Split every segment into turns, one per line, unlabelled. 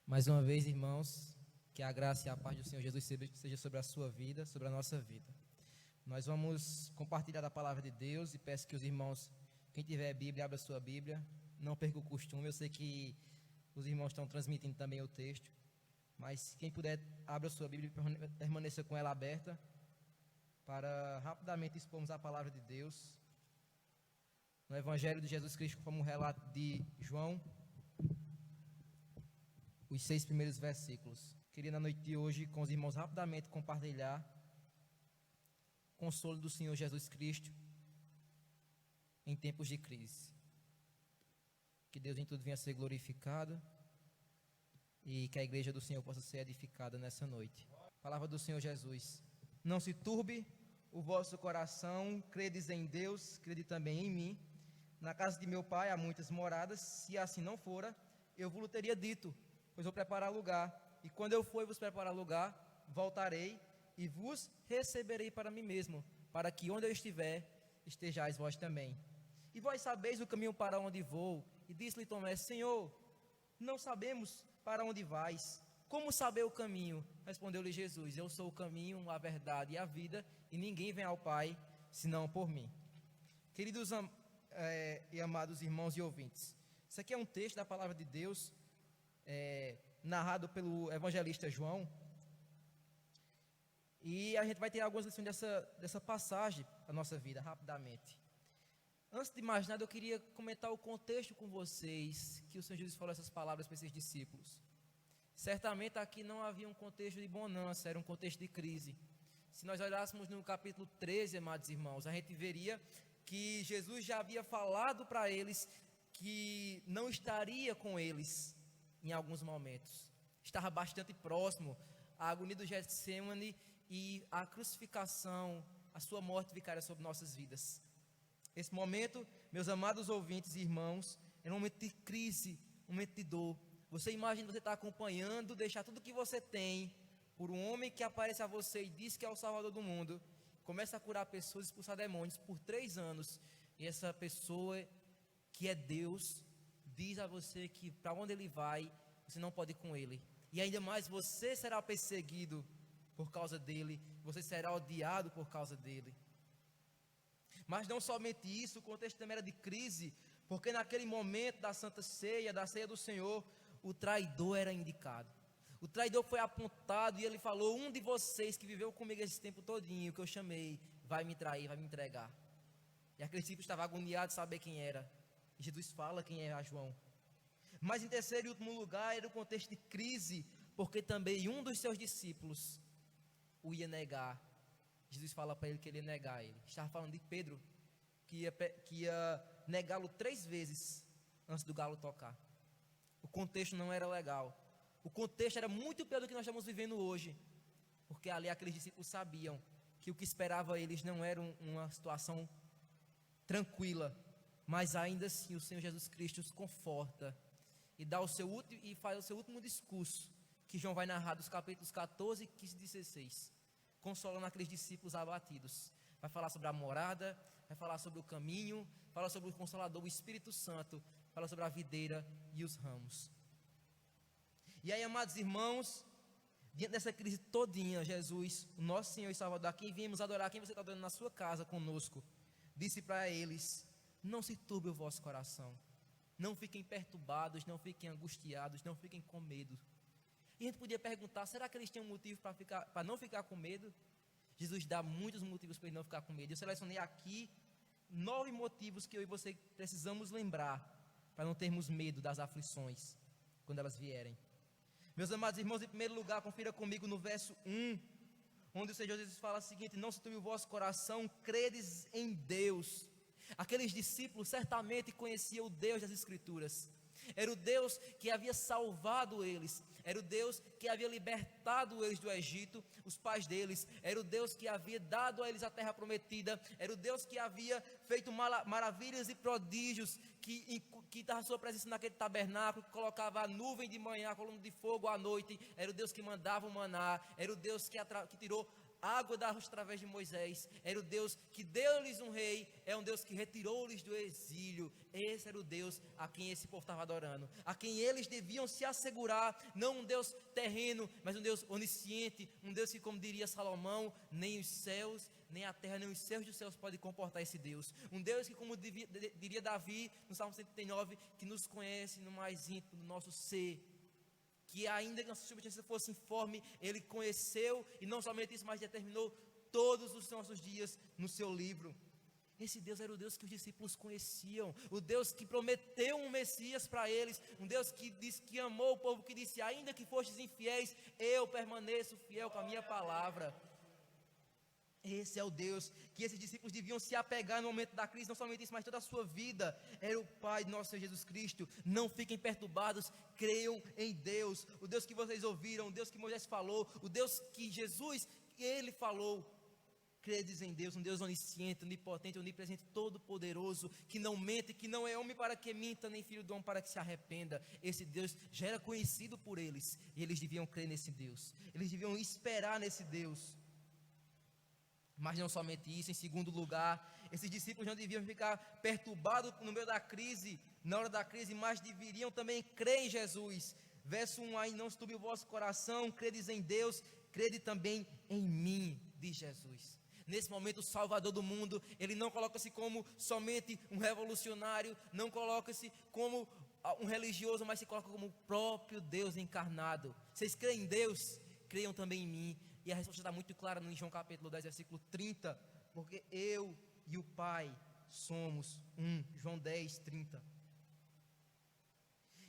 Mais uma vez, irmãos, que a graça e a paz do Senhor Jesus seja sobre a sua vida, sobre a nossa vida. Nós vamos compartilhar a palavra de Deus e peço que os irmãos, quem tiver Bíblia, abra a sua Bíblia. Não perca o costume, eu sei que os irmãos estão transmitindo também o texto, mas quem puder, abra a sua Bíblia e permaneça com ela aberta, para rapidamente expormos a palavra de Deus. No Evangelho de Jesus Cristo, como relato de João, os 6 primeiros versículos. Queria na noite de hoje, com os irmãos, rapidamente compartilhar o consolo do Senhor Jesus Cristo em tempos de crise. Que Deus em tudo venha a ser glorificado e que a igreja do Senhor possa ser edificada nessa noite. Palavra do Senhor Jesus: não se turbe o vosso coração, credes em Deus, crede também em mim. Na casa de meu pai há muitas moradas, se assim não fora, eu vos teria dito, pois vou preparar lugar, e quando eu for e vos preparar lugar, voltarei e vos receberei para mim mesmo, para que onde eu estiver, estejais vós também. E vós sabeis o caminho para onde vou. E disse-lhe Tomé: Senhor, não sabemos para onde vais, como saber o caminho? Respondeu-lhe Jesus: eu sou o caminho, a verdade e a vida, e ninguém vem ao Pai, senão por mim. Queridos e amados irmãos e ouvintes, isso aqui é um texto da palavra de Deus, narrado pelo evangelista João, e a gente vai ter algumas lições dessa passagem da nossa vida, rapidamente. Antes de mais nada, eu queria comentar o contexto com vocês, que o Senhor Jesus falou essas palavras para esses discípulos. Certamente aqui não havia um contexto de bonança, era um contexto de crise. Se nós olhássemos no capítulo 13, amados irmãos, a gente veria que Jesus já havia falado para eles que não estaria com eles em alguns momentos. Estava bastante próximo à agonia do Getsemane e à crucificação, a sua morte vicária sobre nossas vidas. Esse momento, meus amados ouvintes e irmãos, é um momento de crise, um momento de dor. Você imagina você estar acompanhando, deixar tudo que você tem por um homem que aparece a você e diz que é o Salvador do mundo, começa a curar pessoas, expulsar demônios por 3 anos, e essa pessoa que é Deus diz a você que para onde ele vai, você não pode ir com ele, e ainda mais você será perseguido por causa dele, você será odiado por causa dele. Mas não somente isso, o contexto também era de crise, porque naquele momento da Santa Ceia, da Ceia do Senhor, o traidor era indicado. O traidor foi apontado e ele falou: um de vocês que viveu comigo esse tempo todinho, que eu chamei, vai me trair, vai me entregar. E aquele discípulo estava agoniado de saber quem era. E Jesus fala quem é a João. Mas em terceiro e último lugar, era o contexto de crise, porque também um dos seus discípulos o ia negar. Jesus fala para ele que ele ia negar ele. Estava falando de Pedro, que ia negá-lo 3 vezes antes do galo tocar. O contexto não era legal. O contexto era muito pior do que nós estamos vivendo hoje, porque ali aqueles discípulos sabiam que o que esperava eles não era uma situação tranquila, mas ainda assim o Senhor Jesus Cristo os conforta e faz o seu último discurso, que João vai narrar dos capítulos 14, 15 e 16, consolando aqueles discípulos abatidos. Vai falar sobre a morada, vai falar sobre o caminho, fala sobre o Consolador, o Espírito Santo, fala sobre a videira e os ramos. E aí, amados irmãos, diante dessa crise todinha, Jesus, o nosso Senhor e Salvador, a quem viemos adorar, quem você está adorando na sua casa conosco, disse para eles: não se turbe o vosso coração, não fiquem perturbados, não fiquem angustiados, não fiquem com medo. E a gente podia perguntar: será que eles tinham motivo para não ficar com medo? Jesus dá muitos motivos para ele não ficar com medo. Eu selecionei aqui 9 motivos que eu e você precisamos lembrar para não termos medo das aflições quando elas vierem. Meus amados irmãos, em primeiro lugar, confira comigo no verso 1, onde o Senhor Jesus fala o seguinte: não se turbe o vosso coração, credes em Deus. Aqueles discípulos certamente conheciam o Deus das Escrituras. Era o Deus que havia salvado eles, era o Deus que havia libertado eles do Egito, os pais deles, era o Deus que havia dado a eles a terra prometida, era o Deus que havia feito maravilhas e prodígios, que estava a sua presença naquele tabernáculo, que colocava a nuvem de manhã, a coluna de fogo à noite, era o Deus que mandava o maná, era o Deus que tirou água da rocha através de Moisés, era o Deus que deu-lhes um rei, é um Deus que retirou-lhes do exílio. Esse era o Deus a quem esse povo estava adorando, a quem eles deviam se assegurar, não um Deus terreno, mas um Deus onisciente, um Deus que, como diria Salomão, nem os céus, nem a terra, nem os céus dos céus podem comportar esse Deus. Um Deus que, como diria Davi no Salmo 139, que nos conhece no mais íntimo do nosso ser, que ainda que nossa desobediência fosse informe, Ele conheceu, e não somente isso, mas determinou todos os nossos dias no seu livro. Esse Deus era o Deus que os discípulos conheciam, o Deus que prometeu um Messias para eles, um Deus que disse que amou o povo, que disse: ainda que fostes infiéis, eu permaneço fiel com a minha palavra. Esse é o Deus que esses discípulos deviam se apegar no momento da crise, não somente isso, mas toda a sua vida. Era o Pai de nosso Senhor Jesus Cristo. Não fiquem perturbados, creiam em Deus, o Deus que vocês ouviram, o Deus que Moisés falou, o Deus que Jesus, Ele falou. Credes em Deus, um Deus onisciente, onipotente, onipresente, todo-poderoso, que não mente, que não é homem para que minta, nem filho do homem para que se arrependa. Esse Deus já era conhecido por eles, e eles deviam crer nesse Deus, eles deviam esperar nesse Deus. Mas não somente isso, em segundo lugar, esses discípulos não deviam ficar perturbados no meio da crise, na hora da crise, mas deveriam também crer em Jesus. Verso 1 aí: não se turbe o vosso coração, credes em Deus, crede também em mim, diz Jesus. Nesse momento, o Salvador do mundo, Ele não coloca-se como somente um revolucionário, não coloca-se como um religioso, mas se coloca como o próprio Deus encarnado. Vocês creem em Deus? Creiam também em mim. E a resposta está muito clara em João capítulo 10, versículo 30, porque eu e o Pai somos um. João 10, 30.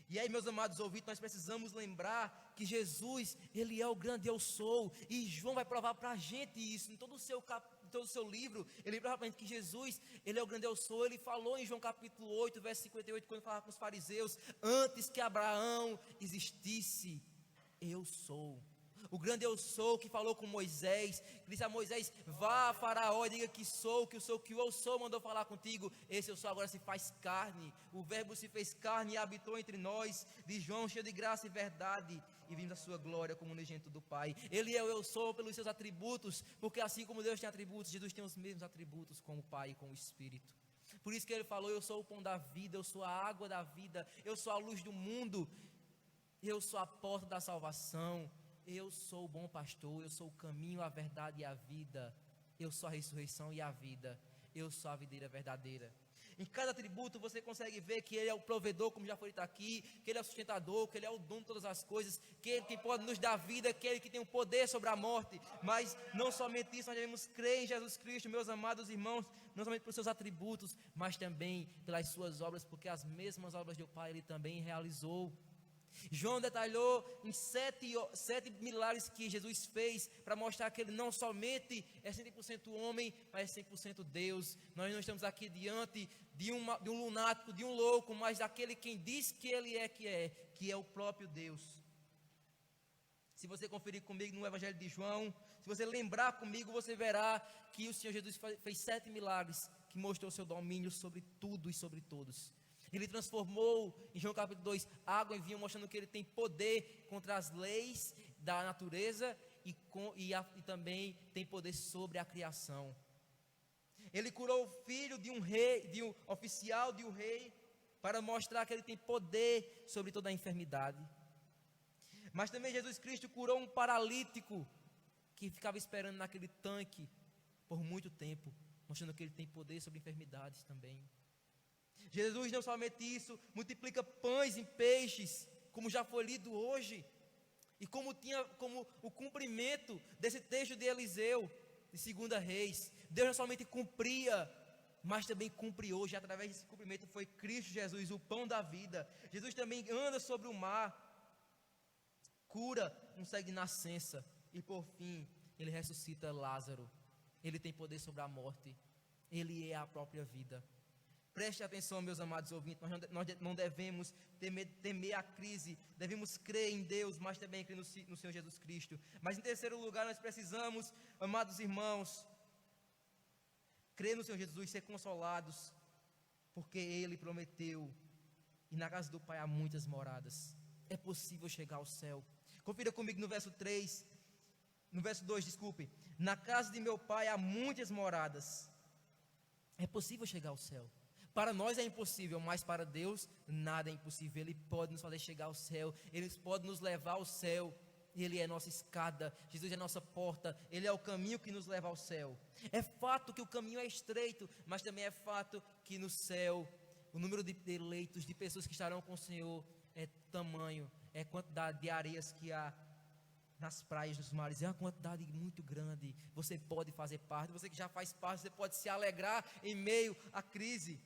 E aí, meus amados ouvintes, nós precisamos lembrar que Jesus, Ele é o grande eu sou, e João vai provar para a gente isso, em todo o seu livro, ele prova para a gente que Jesus, Ele é o grande eu sou. Ele falou em João capítulo 8, verso 58, quando falava com os fariseus: antes que Abraão existisse, eu sou. O grande eu sou que falou com Moisés, que disse a Moisés: vá a Faraó e diga que sou, que o eu sou mandou falar contigo. Esse eu sou agora se faz carne, o verbo se fez carne e habitou entre nós, de João, cheio de graça e verdade, e vimos a sua glória como unigênito do Pai. Ele é o eu sou pelos seus atributos, porque assim como Deus tem atributos, Jesus tem os mesmos atributos com o Pai e com o Espírito. Por isso que ele falou: eu sou o pão da vida, eu sou a água da vida, eu sou a luz do mundo, eu sou a porta da salvação. Eu sou o bom pastor, eu sou o caminho, a verdade e a vida. Eu sou a ressurreição e a vida. Eu sou a videira verdadeira. Em cada atributo você consegue ver que Ele é o provedor, como já foi dito aqui, que Ele é o sustentador, que Ele é o dono de todas as coisas, que Ele que pode nos dar vida, que Ele que tem o poder sobre a morte. Mas não somente isso, nós devemos crer em Jesus Cristo, meus amados irmãos, não somente por seus atributos, mas também pelas suas obras, porque as mesmas obras do Pai Ele também realizou. João detalhou em sete milagres que Jesus fez, para mostrar que Ele não somente é 100% homem, mas é 100% Deus. Nós não estamos aqui diante de um lunático, de um louco, mas daquele quem diz que Ele é, que é o próprio Deus. Se você conferir comigo no Evangelho de João, se você lembrar comigo, você verá que o Senhor Jesus fez 7 milagres, que mostrou o seu domínio sobre tudo e sobre todos. Ele transformou, em João capítulo 2, água em vinho, mostrando que Ele tem poder contra as leis da natureza e também tem poder sobre a criação. Ele curou o filho de um rei, de um oficial de um rei, para mostrar que Ele tem poder sobre toda a enfermidade. Mas também Jesus Cristo curou um paralítico que ficava esperando naquele tanque por muito tempo, mostrando que Ele tem poder sobre enfermidades também. Jesus, não somente isso, multiplica pães em peixes, como já foi lido hoje, e como o cumprimento desse texto de Eliseu, de 2 Reis. Deus não somente cumpria, mas também cumpre hoje. Através desse cumprimento foi Cristo Jesus, o pão da vida. Jesus também anda sobre o mar, cura um cego de nascença, e por fim, Ele ressuscita Lázaro. Ele tem poder sobre a morte, Ele é a própria vida. Preste atenção, meus amados ouvintes, nós não devemos temer a crise, devemos crer em Deus, mas também crer no Senhor Jesus Cristo. Mas em terceiro lugar, nós precisamos, amados irmãos, crer no Senhor Jesus, ser consolados, porque Ele prometeu, e na casa do Pai há muitas moradas, é possível chegar ao céu. Confira comigo no verso 3, no verso 2, desculpe, na casa de meu pai há muitas moradas. É possível chegar ao céu. Para nós é impossível, mas para Deus nada é impossível. Ele pode nos fazer chegar ao céu, Ele pode nos levar ao céu. Ele é nossa escada, Jesus é nossa porta, Ele é o caminho que nos leva ao céu. É fato que o caminho é estreito, mas também é fato que no céu, o número de eleitos, de pessoas que estarão com o Senhor é tamanho, é a quantidade de areias que há nas praias dos mares, é uma quantidade muito grande. Você pode fazer parte, você que já faz parte, você pode se alegrar em meio à crise.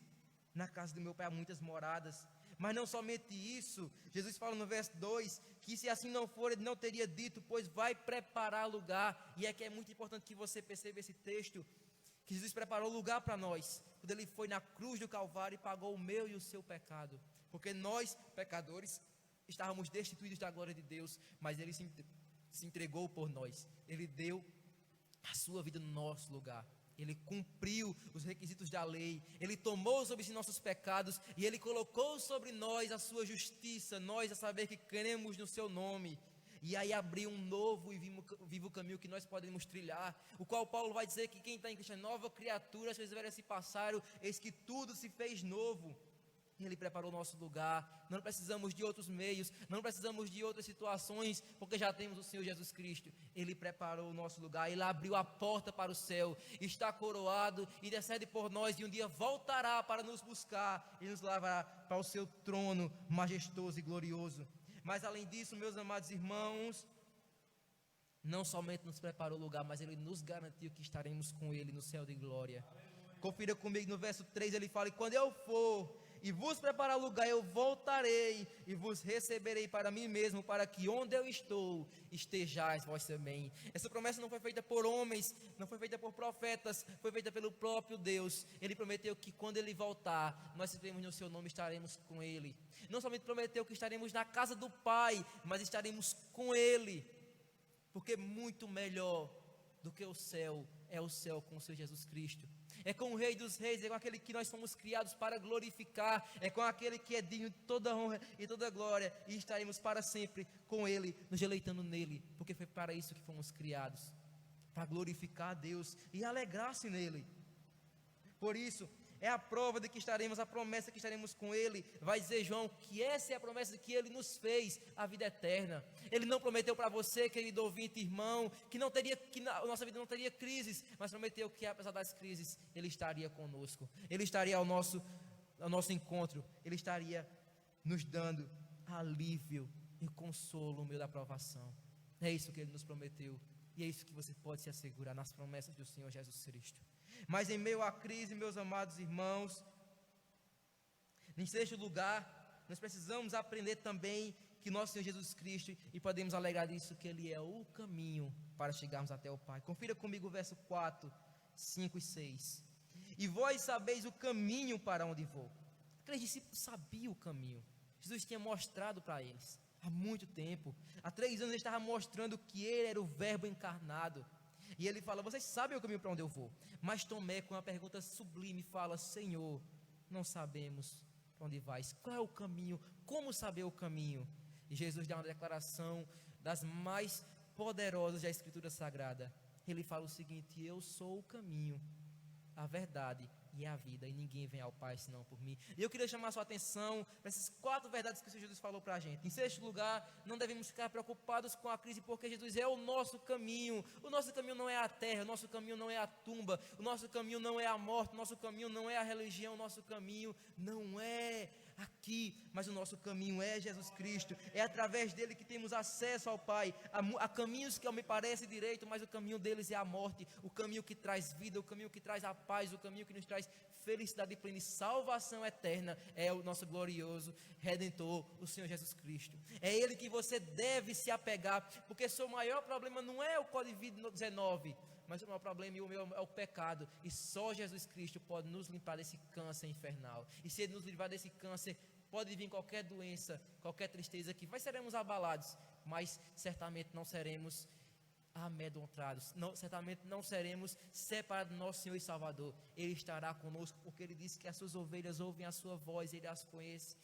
Na casa do meu pai há muitas moradas. Mas não somente isso, Jesus fala no verso 2, que se assim não for, Ele não teria dito, pois vai preparar lugar. E é que é muito importante que você perceba esse texto, que Jesus preparou lugar para nós, quando Ele foi na cruz do Calvário e pagou o meu e o seu pecado. Porque nós, pecadores, estávamos destituídos da glória de Deus, mas Ele se entregou por nós. Ele deu a sua vida no nosso lugar. Ele cumpriu os requisitos da lei, Ele tomou sobre si nossos pecados e Ele colocou sobre nós a sua justiça, nós a saber que cremos no seu nome, e aí abriu um novo e vivo caminho que nós podemos trilhar, o qual Paulo vai dizer que quem está em Cristo é nova criatura, as coisas velhas se passaram, eis que tudo se fez novo. Ele preparou o nosso lugar, não precisamos de outros meios, não precisamos de outras situações, porque já temos o Senhor Jesus Cristo. Ele preparou o nosso lugar, Ele abriu a porta para o céu, está coroado e intercede por nós, e um dia voltará para nos buscar e nos levará para o seu trono majestoso e glorioso. Mas além disso, meus amados irmãos, não somente nos preparou o lugar, mas Ele nos garantiu que estaremos com Ele no céu de glória. Confira comigo no verso 3, ele fala: e quando eu for e vos preparar lugar, eu voltarei e vos receberei para mim mesmo, para que onde eu estou, estejais vós também. Essa promessa não foi feita por homens, não foi feita por profetas, foi feita pelo próprio Deus. Ele prometeu que quando Ele voltar, nós estaremos no seu nome, estaremos com Ele. Não somente prometeu que estaremos na casa do Pai, mas estaremos com Ele, porque muito melhor do que o céu é o céu com o Senhor Jesus Cristo. É com o Rei dos Reis, é com aquele que nós fomos criados para glorificar, é com aquele que é digno de toda honra e toda glória, e estaremos para sempre com Ele, nos deleitando nele, porque foi para isso que fomos criados, para glorificar a Deus e alegrar-se nele. Por isso, é a prova de que estaremos, a promessa que estaremos com Ele. Vai dizer João que essa é a promessa que Ele nos fez, a vida eterna. Ele não prometeu para você, querido ouvinte, irmão, que a nossa vida não teria crises, mas prometeu que apesar das crises, Ele estaria conosco, Ele estaria ao nosso encontro, Ele estaria nos dando alívio e consolo no meio da provação. É isso que Ele nos prometeu, e é isso que você pode se assegurar nas promessas do Senhor Jesus Cristo. Mas em meio à crise, meus amados irmãos, em sexto lugar, nós precisamos aprender também que nosso Senhor Jesus Cristo, e podemos alegrar disso, que Ele é o caminho para chegarmos até o Pai. Confira comigo o verso 4, 5 e 6. E vós sabeis o caminho para onde vou. Aqueles discípulos sabiam o caminho. Jesus tinha mostrado para eles há muito tempo. Há 3 anos Ele estava mostrando que Ele era o Verbo encarnado. E Ele fala: vocês sabem o caminho para onde eu vou. Mas Tomé, com uma pergunta sublime, fala: Senhor, não sabemos para onde vais. Qual é o caminho? Como saber o caminho? E Jesus dá uma declaração das mais poderosas da Escritura Sagrada. Ele fala o seguinte: eu sou o caminho, a verdade e a vida, e ninguém vem ao Pai senão por mim. E eu queria chamar a sua atenção para essas 4 verdades que o Senhor Jesus falou para a gente. Em sexto lugar, não devemos ficar preocupados com a crise, porque Jesus é o nosso caminho. O nosso caminho não é a terra, o nosso caminho não é a tumba, o nosso caminho não é a morte, o nosso caminho não é a religião, o nosso caminho não é aqui, mas o nosso caminho é Jesus Cristo. É através dele que temos acesso ao Pai. Há caminhos que me parecem direito, mas o caminho deles é a morte, o caminho que traz vida, o caminho que traz a paz, o caminho que nos traz felicidade plena e salvação eterna é o nosso glorioso Redentor, o Senhor Jesus Cristo. É Ele que você deve se apegar, porque seu maior problema não é o Covid-19, mas o maior problema é o pecado, e só Jesus Cristo pode nos limpar desse câncer infernal. E se Ele nos livrar desse câncer, pode vir qualquer doença, qualquer tristeza que seremos abalados, mas certamente não seremos amedrontados, certamente não seremos separados do nosso Senhor e Salvador. Ele estará conosco, porque Ele disse que as suas ovelhas ouvem a sua voz, Ele as conhece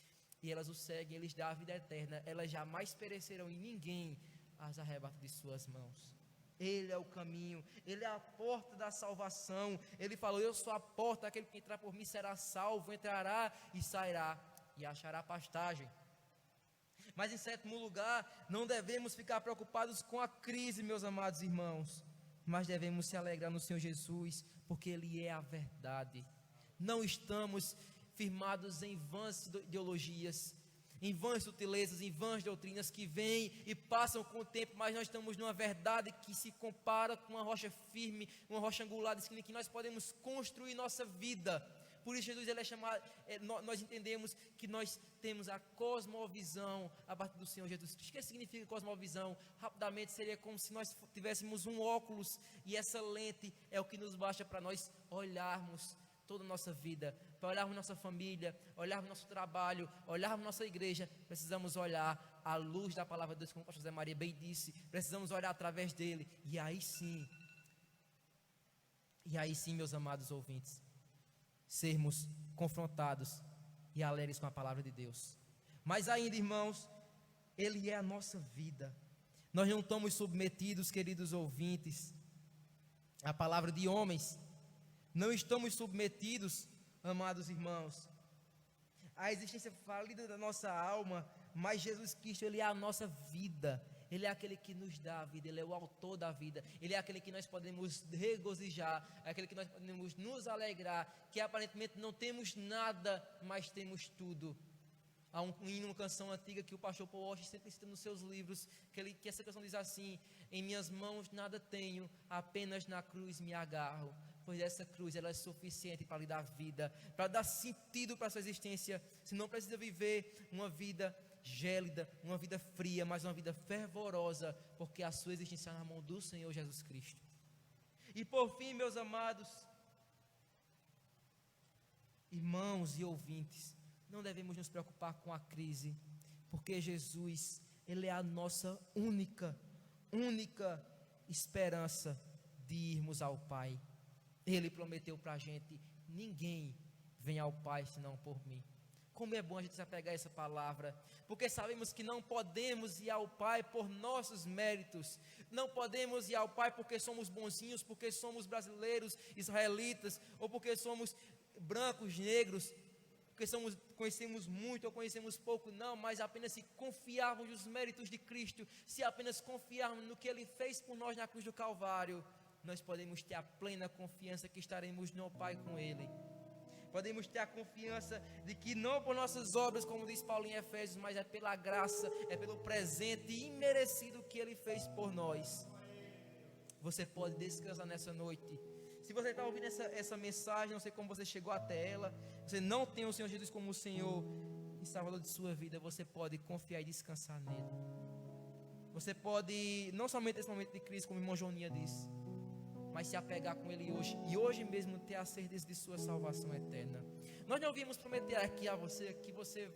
e elas o seguem, Ele lhes dá a vida eterna. Elas jamais perecerão e ninguém as arrebata de suas mãos. Ele é o caminho, Ele é a porta da salvação. Ele falou: eu sou a porta, aquele que entrar por mim será salvo, entrará e sairá e achará pastagem. Mas em sétimo lugar, não devemos ficar preocupados com a crise, meus amados irmãos, mas devemos se alegrar no Senhor Jesus, porque Ele é a verdade. Não estamos firmados em vãs ideologias, em vãs sutilezas, em vãs doutrinas que vêm e passam com o tempo, mas nós estamos numa verdade que se compara com uma rocha firme, uma rocha angular, em que nós podemos construir nossa vida. Por isso Jesus ele é chamado, nós entendemos que nós temos a cosmovisão a partir do Senhor Jesus Cristo. O que significa cosmovisão? Rapidamente seria como se nós tivéssemos um óculos, e essa lente é o que nos basta para nós olharmos toda a nossa vida, para olharmos nossa família, olharmos nosso trabalho, olharmos nossa igreja. Precisamos olhar à luz da palavra de Deus, como o pastor José Maria bem disse. Precisamos olhar através dele, e aí sim, meus amados ouvintes, sermos confrontados e alegres com a palavra de Deus. Mas ainda, irmãos, Ele é a nossa vida. Nós não estamos submetidos, queridos ouvintes, à palavra de homens. Não estamos submetidos, amados irmãos, à existência falida da nossa alma. Mas Jesus Cristo, Ele é a nossa vida. Ele é aquele que nos dá a vida, Ele é o autor da vida. Ele é aquele que nós podemos regozijar, é aquele que nós podemos nos alegrar, que aparentemente não temos nada, mas temos tudo. Há um hino, uma canção antiga que o pastor Paul Walsh sempre cita nos seus livros, que essa canção diz assim: em minhas mãos nada tenho, apenas na cruz me agarro. Pois essa cruz ela é suficiente para lhe dar vida, para dar sentido para a sua existência. Você não precisa viver uma vida gélida, uma vida fria, mas uma vida fervorosa, porque a sua existência é na mão do Senhor Jesus Cristo. E por fim, meus amados irmãos e ouvintes, não devemos nos preocupar com a crise, porque Jesus, Ele é a nossa única esperança de irmos ao Pai. Ele prometeu para a gente: ninguém vem ao Pai senão por mim. Como é bom a gente se apegar a essa palavra, porque sabemos que não podemos ir ao Pai por nossos méritos, não podemos ir ao Pai porque somos bonzinhos, porque somos brasileiros, israelitas, ou porque somos brancos, negros, porque conhecemos muito ou conhecemos pouco. Não, mas apenas se confiarmos nos méritos de Cristo, se apenas confiarmos no que Ele fez por nós na cruz do Calvário, nós podemos ter a plena confiança que estaremos no Pai com Ele. Podemos ter a confiança de que não por nossas obras, como diz Paulo em Efésios, mas é pela graça, é pelo presente imerecido que Ele fez por nós. Você pode descansar nessa noite. Se você está ouvindo essa mensagem, não sei como você chegou até ela, você não tem o Senhor Jesus como o Senhor e Salvador de sua vida, você pode confiar e descansar nele. Você pode, não somente nesse momento de crise, como o irmão Joninha disse, mas se apegar com Ele hoje, e hoje mesmo ter a certeza de sua salvação eterna. Nós não vimos prometer aqui a você que você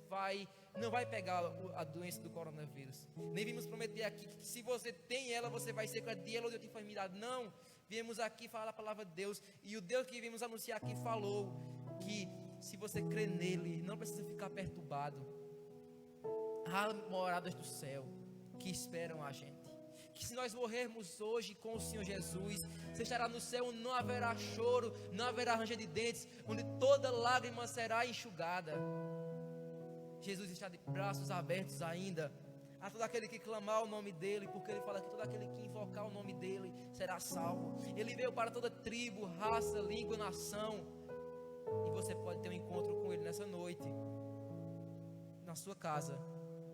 não vai pegar a doença do coronavírus, nem vimos prometer aqui que se você tem ela, você vai ser curado de ela ou de outra enfermidade. Não, viemos aqui falar a palavra de Deus, e o Deus que viemos anunciar aqui falou que se você crê nele, não precisa ficar perturbado. Há moradas do céu que esperam a gente, que se nós morrermos hoje com o Senhor Jesus, você estará no céu, não haverá choro, não haverá ranger de dentes, onde toda lágrima será enxugada. Jesus está de braços abertos ainda a todo aquele que clamar o nome dEle, porque Ele fala que todo aquele que invocar o nome dEle será salvo. Ele veio para toda tribo, raça, língua, nação, e você pode ter um encontro com Ele nessa noite, na sua casa,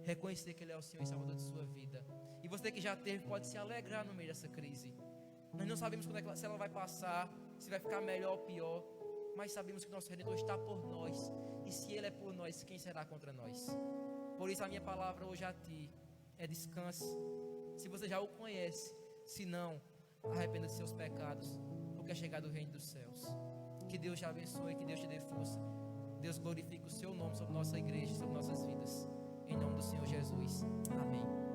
reconhecer que Ele é o Senhor e Salvador de sua vida. E você que já teve, pode se alegrar no meio dessa crise. Nós não sabemos quando se ela vai passar, se vai ficar melhor ou pior, mas sabemos que nosso Redentor está por nós, e se Ele é por nós, quem será contra nós? Por isso a minha palavra hoje a ti é descanse. Se você já o conhece, se não, arrependa de seus pecados, porque é chegado o reino dos céus. Que Deus te abençoe, que Deus te dê força. Deus glorifique o seu nome sobre nossa igreja, sobre nossas vidas, em nome do Senhor Jesus, amém.